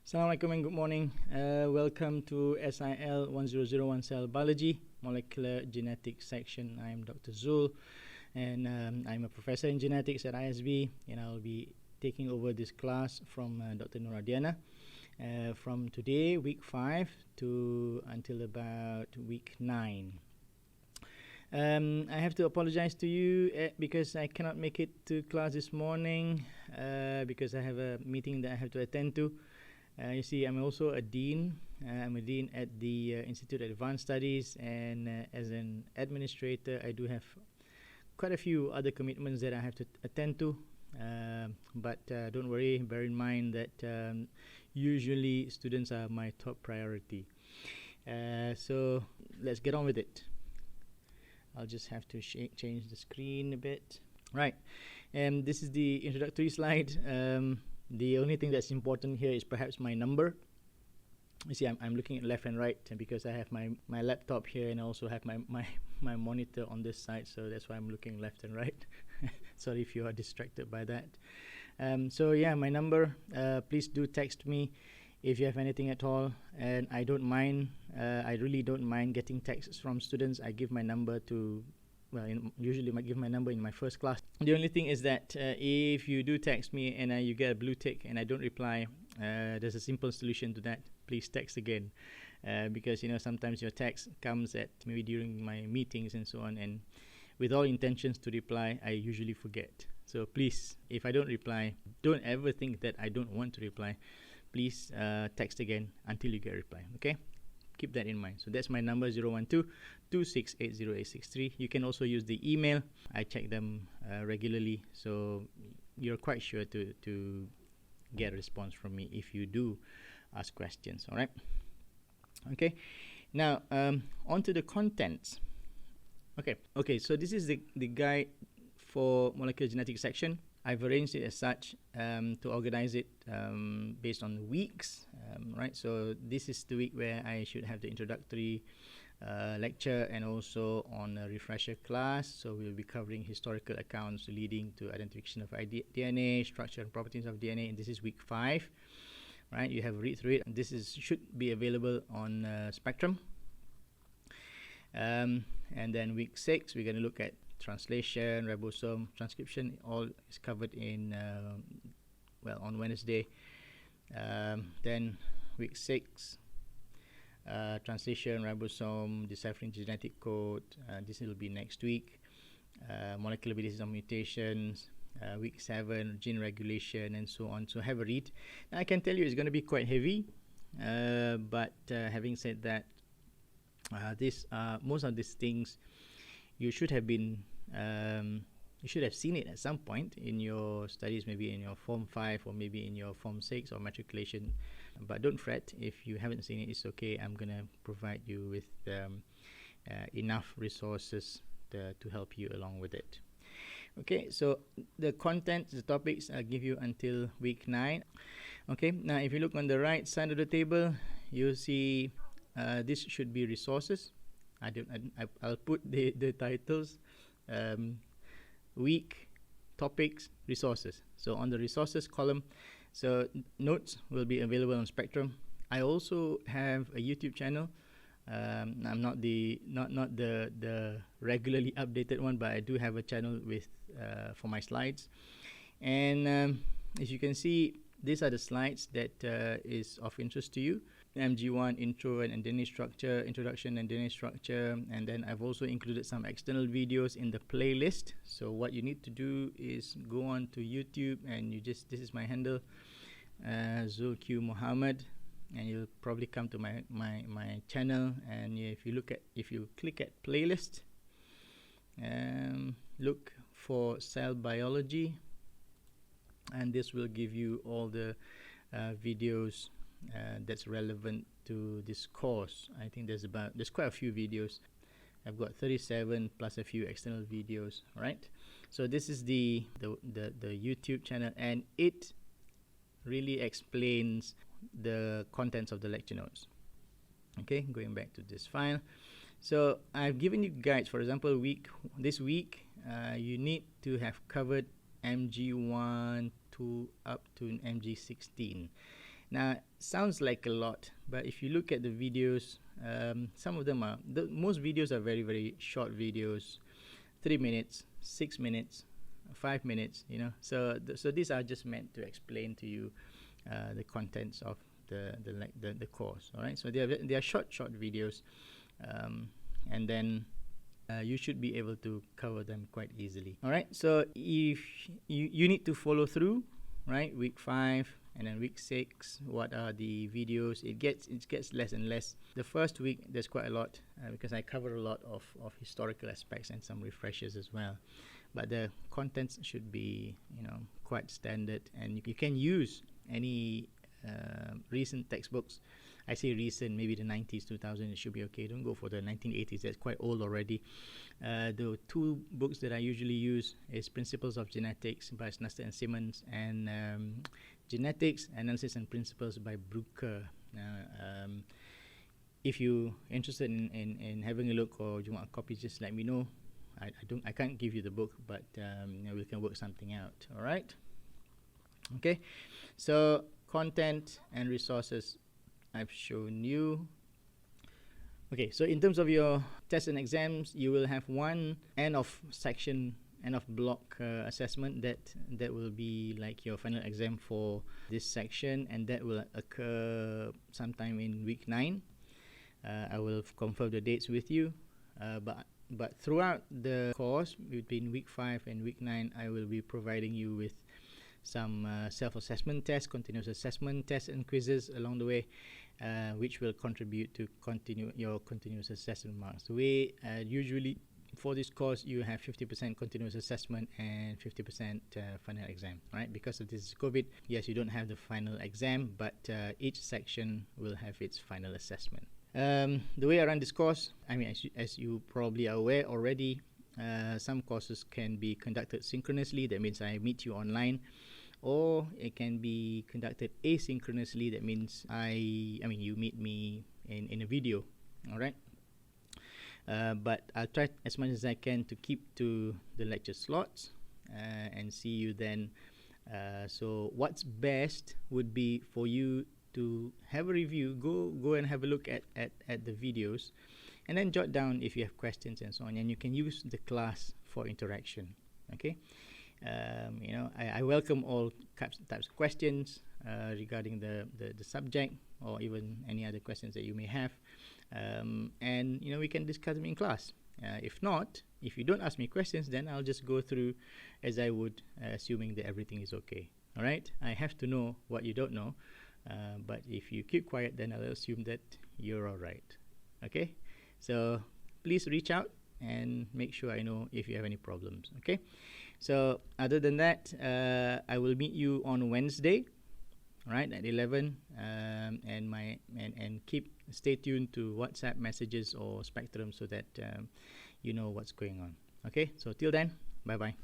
Assalamualaikum and good morning. Welcome to SIL1001 Cell Biology, Molecular Genetics section. I'm Dr. Zul, and I'm a professor in genetics at ISB, and I'll be taking over this class from Dr. Nuradiana from today, week 5, to until about week 9. I have to apologize to you because I cannot make it to class this morning because I have a meeting that I have to attend to. You see, I'm also a dean. I'm a dean at the Institute of Advanced Studies, and as an administrator, I do have quite a few other commitments that I have to attend to. But don't worry, bear in mind that usually students are my top priority. So let's get on with it. I'll just have to change the screen a bit. Right, and this is the introductory slide. The only thing that's important here is perhaps my number. You see, I'm looking at left and right because I have my laptop here, and I also have my monitor on this side, so that's why I'm looking left and right. Sorry if you are distracted by that. So yeah, my number, please do text me if you have anything at all, and I don't mind, I really don't mind getting texts from students. I give my number to, well, usually I give my number in my first class. The only thing is that if you do text me and you get a blue tick and I don't reply, there's a simple solution to that. Please text again, because sometimes your text comes at maybe during my meetings and so on, and with all intentions to reply, I usually forget. So please, if I don't reply, don't ever think that I don't want to reply. Please text again until you get a reply. Okay, keep that in mind. So that's my number, 012-2680-863. You can also use the email. I check them regularly, so you're quite sure to get a response from me if you do ask questions. All right. Okay, now on to the contents. Okay, so this is the guide for molecular genetics section. I've arranged it as such to organize it based on the weeks, right? So this is the week where I should have the introductory lecture and also on a refresher class. So we'll be covering historical accounts leading to identification of DNA, structure and properties of DNA, and this is week 5, right? You have a read through it. This should be available on Spectrum. And then week 6, we're going to look at translation, ribosome, transcription. All is covered in on Wednesday. Then week 6, translation, ribosome, deciphering genetic code. This will be next week. Molecular basis of mutations. Week 7, gene regulation, and so on. So have a read. Now, I can tell you it's going to be quite heavy, but having said that, most of these things you should have been you should have seen it at some point in your studies, maybe in your Form 5 or maybe in your Form 6 or matriculation. But don't fret if you haven't seen it. It's okay. I'm gonna provide you with enough resources to help you along with it. Okay, so the content, the topics, I'll give you until week 9. Okay, now if you look on the right side of the table, you'll see this should be resources. I'll put the titles, week, topics, resources. So on the resources column, so notes will be available on Spectrum. I also have a YouTube channel. I'm not the regularly updated one, but I do have a channel with for my slides. And as you can see, these are the slides that is of interest to you. MG1 intro and DNA structure, introduction and DNA structure, and then I've also included some external videos in the playlist. So what you need to do is go on to YouTube, and this is my handle, Zul-Q Muhammad, and you'll probably come to my channel. And if you click at playlist, look for cell biology, and this will give you all the videos that's relevant to this course. I think there's quite a few videos. I've got 37 plus a few external videos, right? So this is the YouTube channel, and it really explains the contents of the lecture notes. Okay, going back to this file. So I've given you guides. For example, this week you need to have covered MG1 to up to MG16. Now, sounds like a lot, but if you look at the videos, some of them are, most videos are very, very short videos, 3 minutes, 6 minutes, 5 minutes, you know. So these are just meant to explain to you the contents of the course. All right, so they are short videos, and then you should be able to cover them quite easily. All right, so if you need to follow through, right, week 5 and then week 6, what are the videos? It gets less and less. The first week there's quite a lot because I cover a lot of historical aspects and some refreshers as well, but the contents should be, you know, quite standard, and you can use any recent textbooks. I say recent, maybe the 90s, 2000, it should be okay. Don't go for the 1980s, that's quite old already. The 2 books that I usually use is Principles of Genetics by Snuster and Simmons, and Genetics, Analysis and Principles by Brucker. If you're interested in having a look, or you want a copy, just let me know. I can't give you the book, but you know, we can work something out. All right. Okay. So content and resources I've shown you. Okay, so in terms of your tests and exams, you will have one end of section, end of block assessment that will be like your final exam for this section, and that will occur sometime in week 9. I will confirm the dates with you, but throughout the course between week 5 and week 9, I will be providing you with some self-assessment tests, continuous assessment tests and quizzes along the way, which will contribute to your continuous assessment marks. The way usually for this course, you have 50% continuous assessment and 50% final exam, right? Because of this COVID, yes, you don't have the final exam, but each section will have its final assessment. The way I run this course, I mean, as you probably are aware already, some courses can be conducted synchronously. That means I meet you online, or it can be conducted asynchronously. That means you meet me in a video. All right. But I'll try as much as I can to keep to the lecture slots and see you then. So what's best would be for you to have a review, go and have a look at the videos, and then jot down if you have questions and so on, and you can use the class for interaction. Okay. You know, I welcome all types of questions regarding the subject, or even any other questions that you may have, and you know, we can discuss them in class. If not, if you don't ask me questions, then I'll just go through as I would, assuming that everything is okay. All right, I have to know what you don't know, but if you keep quiet, then I'll assume that you're all right. Okay, so please reach out and make sure I know if you have any problems. Okay, so other than that, I will meet you on Wednesday, right, at 11, and stay tuned to WhatsApp messages or Spectrum so that you know what's going on. Okay, so till then, bye bye.